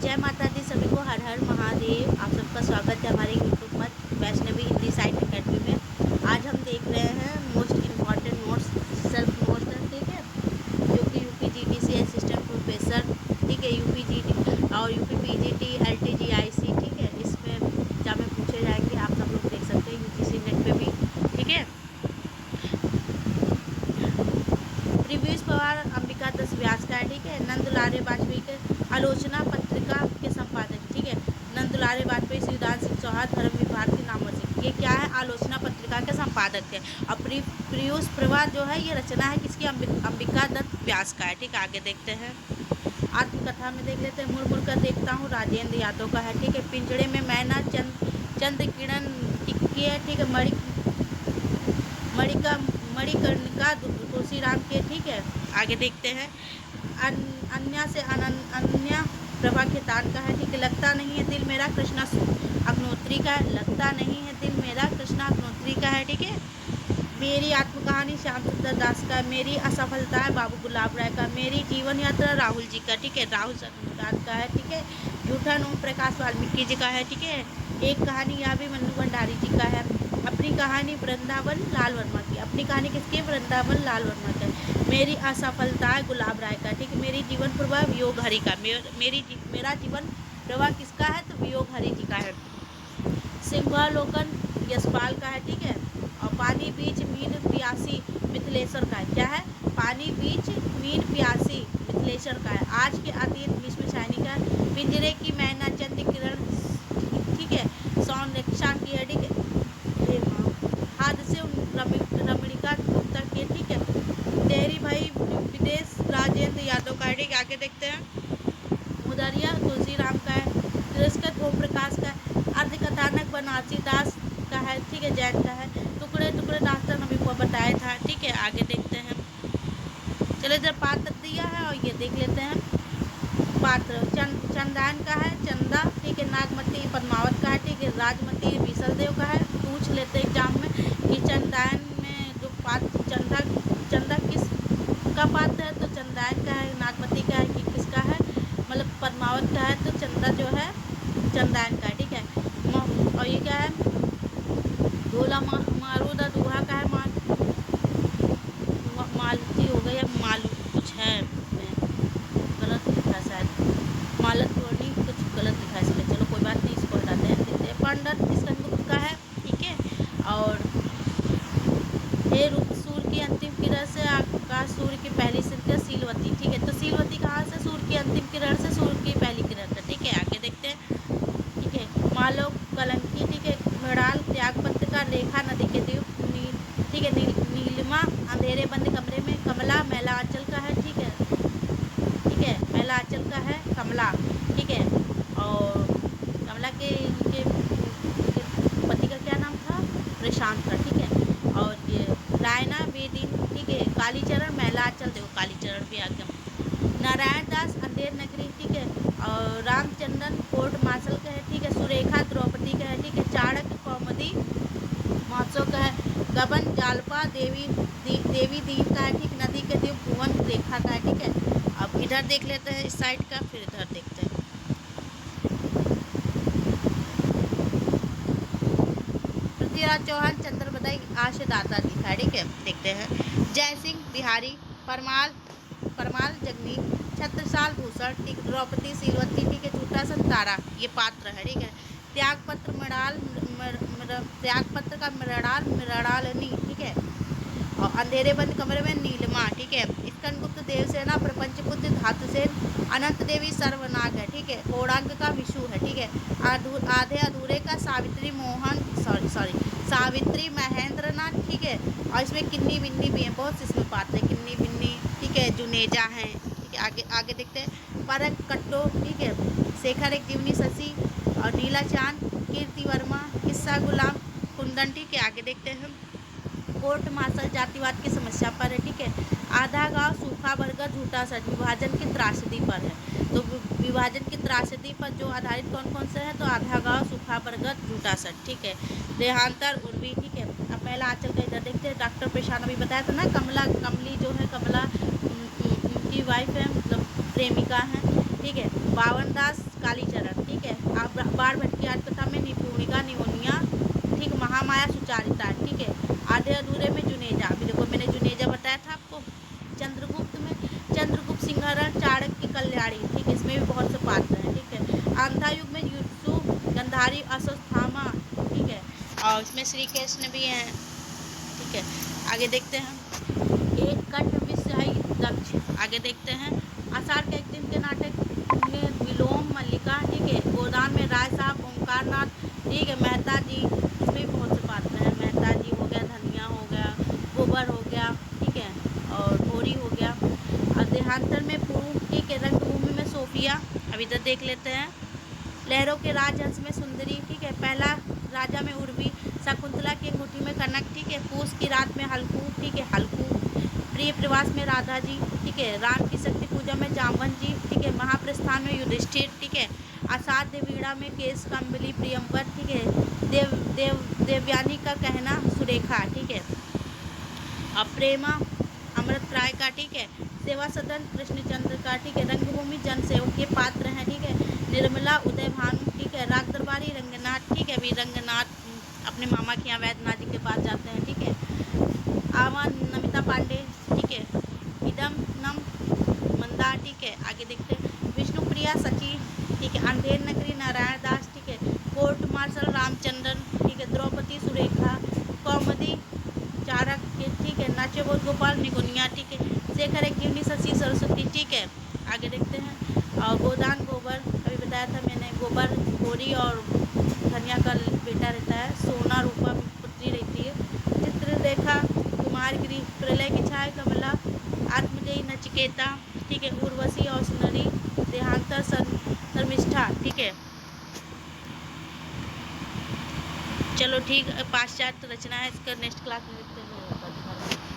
जय माता दी सभी को, हर हर महादेव। आप सबका स्वागत है हमारे यूट्यूब पर वैष्णवी हिंदी साहित्य अकेडमी में। आज हम देख रहे हैं most important notes, self notes है, ठीक है, जो कि यूपीजीडीसी असिस्टेंट प्रोफेसर, ठीक है, यूपीजीडी और यूपीपीजीटी एलटीजीआईसी, ठीक है, इसमें एग्जाम में पूछे जाएंगे। आप सब लोग देख सकते हैं यूजीसी नेट पे भी, ठीक है। प्रीव्यूज पवार अंबिका दास व्यास का है, ठीक है। नंदुलारे वाजपेयी के आलोचना पत्रिका के संपादक, ठीक है। नंदुलारे वाजपेयी, शिवदान सिंह चौहान, धर्मवीर भारती, नामवर सिंह, ये क्या है, आलोचना पत्रिका के संपादक थे। और प्रीव्यूज प्रवाह जो है ये रचना है किसकी, अंबिका दत्त व्यास का है, ठीक है। आगे देखते हैं, आत्मकथा में देख लेते हैं। मुड़ मुड़ कर देखता हूँ, राजेंद्र यादव का है, ठीक है। पिंजड़े में मैना, चंद किरण टिक्की है, ठीक है। मणिकर्णिका तुलसीराम के, ठीक है। आगे देखते हैं, अन्या से अन्य प्रभा खेतान का है, ठीक है। लगता नहीं है दिल मेरा, कृष्णा अग्नोत्री का है। लगता नहीं है दिल मेरा, कृष्णा अग्नोत्री का है, ठीक है। मेरी आत्मकहानी श्याम सुंदर दास का है। मेरी असफलता है बाबू गुलाब राय का। मेरी जीवन यात्रा राहुल जी का, ठीक है, राहुल सरकार का है, ठीक है। जूठन ओम प्रकाश वाल्मीकि जी का है, ठीक है। एक कहानी यह भी मन्नू भंडारी जी का है। अपनी कहानी वृंदावन लाल वर्मा की। अपनी कहानी किसकी, वृंदावन लाल वर्मा का है। मेरी असफलता है गुलाब राय का, ठीक है। मेरी जीवन प्रवाह वियोग हरि का। मेरा जीवन प्रवाह किसका है, तो वियोग हरि जी का है। सिंहालोकन यशपाल का है, ठीक है। और पानी बीच मीन प्यासी मिथिलेश्वर का है। क्या है, पानी बीच मीन प्यासी मिथिलेश्वर का है। आज के अतीत विश्व सैनिक का। पिंजरे की मैना, चंद किरण, ठीक है, संरक्षा की है, ठीक है। हादसे रमणिका गुप्ता के, ठीक है। तेरी भाई विदेश राजेंद्र यादव का है, ठीक है। आगे देखते हैं, मुदरिया तुलसीराम का है। तिरस्कृत ओम प्रकाश का है। अर्ध कथानक बनारसी दास का है, ठीक है, जैन का है। टुकड़े टुकड़े दास्तान अभी को बताया था, ठीक है। आगे देखते हैं, चलो इधर पात्र दिया है और ये देख लेते हैं। पात्र चंदान का है, चंदा, ठीक है। नागमती पद्मावत का है, ठीक है। राजमती विसलदेव का है। पूछ लेते एग्जाम में कि चंदान में जो पात्र चंदा किस का पात्र है, तो चंदान का है। नागमती का है कि किसका है, मतलब पद्मावत का है, तो चंदा जो है चंदान का है, ठीक है। और ये क्या है, ढोला मारूदा दूहा का है। मालती हो गया, मालू कुछ है, गलत लिखा शायद, मालतवर्णी कुछ गलत लिखा है इसमें। चलो कोई बात नहीं, इसको हटाते हैं, देखते हैं। पंडित स्कंदगुप्त का है, ठीक है। और हे रूप सूर्य की अंतिम किरण से आकाश, सूर्य की पहली संख्या सीलवती, ठीक है। तो सीलवती कहाँ से, सूर्य की अंतिम किरण से, सूर्य की पहली किरण से, ठीक है। आगे देखते हैं, ठीक है। मालव कलंकी, ठीक है। मृणाल त्यागपत्र का, रेखा नदी के द्वीप, ठीक है। नीलिमा अंधेरे बंद कमरे में। कमला मैला आंचल का है, ठीक है, ठीक है। मैला आंचल का है कमला, ठीक है। और कमला के पति का क्या नाम था, प्रशांत का, ठीक है। और ये रायना बेदीन, ठीक है। कालीचरण मैला आंचल, देखो कालीचरण भी आ गया। नारायण दास अंधेर नगरी, ठीक है। और रामचंद्रन कोर्ट मार्शल का है, ठीक है। सुरेखा द्रौपदी का है, ठीक है। चाणक्य कौमुदी महोत्सव का है। गबन जालपा देवी दीन का है, ठीक। नदी के द्वीप भुवन रेखा का है, ठीक है। अब इधर देख लेते हैं इस साइड का, फिर इधर देखते हैं। पृथ्वीराज चौहान चंद्रबदाई आशदाता लिखा है, ठीक है। देखते हैं, जय सिंह बिहारी, परमाल जगनी, छत्रसाल भूषण, ठीक। द्रौपदी सीलवती, ठीक है। झूठा संतारा, ये पात्र है, ठीक है। त्यागपत्र त्यागपत्र का मृणालिनी, ठीक है। और अंधेरे बंद कमरे में नीलिमा, ठीक है। स्कंदगुप्त देवसेना, प्रपंच बुद्ध धातुसेन, अनंत देवी सर्वनाग है, ठीक है। कोणार्क का विशु है, ठीक है। आधे अधूरे का सावित्री सावित्री महेंद्रनाथ, ठीक है। और इसमें किन्नी बिन्नी भी है, बहुत से इसमें पात्र है, किन्नी बिन्नी, ठीक है। जुनेजा है, ठीक है। आगे देखते हैं, परक कट्टो, ठीक है। शेखर एक जीवनी शशि और नीला चांद, कीर्ति वर्मा, किस्सा गुलाम कुंदन, ठीक है। आगे देखते हैं, कोर्ट मार्शल जातिवाद की समस्या पर है, ठीक है। आधा गांव सूखा बरगद झूठा सच विभाजन की त्रासदी पर है। तो विभाजन की त्रासदी पर जो आधारित कौन कौन से है, तो आधा गांव सूखा बरगद झूठा सच, ठीक है। देहांतर उर्वी, ठीक है। अब पहला आंचल का इधर देखते हैं। डॉक्टर प्रशांत अभी बताया था ना, कमली जो है, कमला उनकी वाइफ है, मतलब प्रेमिका है, ठीक है। बावनदास कालीचरण, ठीक है। आप बाढ़ भटकी आत्मकथा में निपुणिका निहोनिया, ठीक, महामाया सुचारिता, ठीक है। आधे अधूरे में जुनेजा, अभी देखो मैंने जुनेजा बताया था आपको। चंद्रगुप्त में चंद्रगुप्त सिंहरण, चाणक्य कल्याणी, ठीक है, इसमें भी बहुत से पात्र हैं, ठीक है। आंधा युग में युत्सु, गंधारी, अश्वत्थामा, ठीक है, और इसमें श्री कृष्ण भी हैं, ठीक है। आगे देखते हैं, एक कंठ विषय दक्ष, आगे देखते हैं। आषाढ़ के एक दिन के नाटक में विलोम मल्लिका, ठीक है। गोदान में राय साहब, ओंकार नाथ, ठीक है। मेहता जी, इसमें भी बहुत से पात्र हैं, मेहता जी हो गया, धनिया हो गया, गोबर हो गया, ठीक है, और भोरी हो गया। और देहांतर में पूर्व, ठीक है। रंगभूमि में सोफिया, अभी तो देख लेते हैं। लहरों के राजहंस में सुंदरी, ठीक है। पहला राजा में उर्वी, शकुंतला की अंगूठी में कनक, ठीक है। पूस की रात में हल्कू, ठीक है, हल्कू। प्रिय प्रवास में राधा जी, ठीक है। राम की शक्ति पूजा में जामवंत जी, ठीक है। महाप्रस्थान में युधिष्ठिर, ठीक है। असाध्य वीणा में केश कंबली प्रियंवर, ठीक है। देवयानी का कहना सुरेखा, ठीक है। अप्रेमा अमृत राय का, ठीक है। सेवा सदन कृष्णचंद्र का, ठीक है। रंगभूमि जनसेवक के पात्र हैं, ठीक है। निर्मला उदय भानु, ठीक है। राग दरबारी रंगनाथ, ठीक है। अभी रंगनाथ अपने मामा के यहाँ वैद्यनाथ जी के पास जाते हैं, ठीक है। आवा नमिता पांडे, ठीक है। इदम नम मंदार, ठीक है। आगे देखते हैं, विष्णुप्रिया सची, ठीक है। अंधेर नगरी नारायण दास, ठीक है। कोर्ट मार्शल रामचंद्रन, ठीक है। द्रौपदी सुरेखा, कौमुदी चाणक्य, ठीक है। नाट्यबोध गोपाल निगुनिया, ठीक है। शेखर एक जीवनी शशि सरस्वती, ठीक है। आगे देखते हैं, और गोदान गोबर, अभी बताया था मैंने, गोबर भोरी और धनिया का बेटा रहता है। सोना रूपा पुत्री रहती है। चित्रलेखा कुमारगिरी, प्रलय की छाया कमला, आत्मजयी नचिकेता, ठीक है। उर्वशी और सुनरी, देहांतर शर्मिष्ठा, ठीक है। चलो ठीक, पाश्चात्य रचना है, इसका नेक्स्ट क्लास में देखते हैं।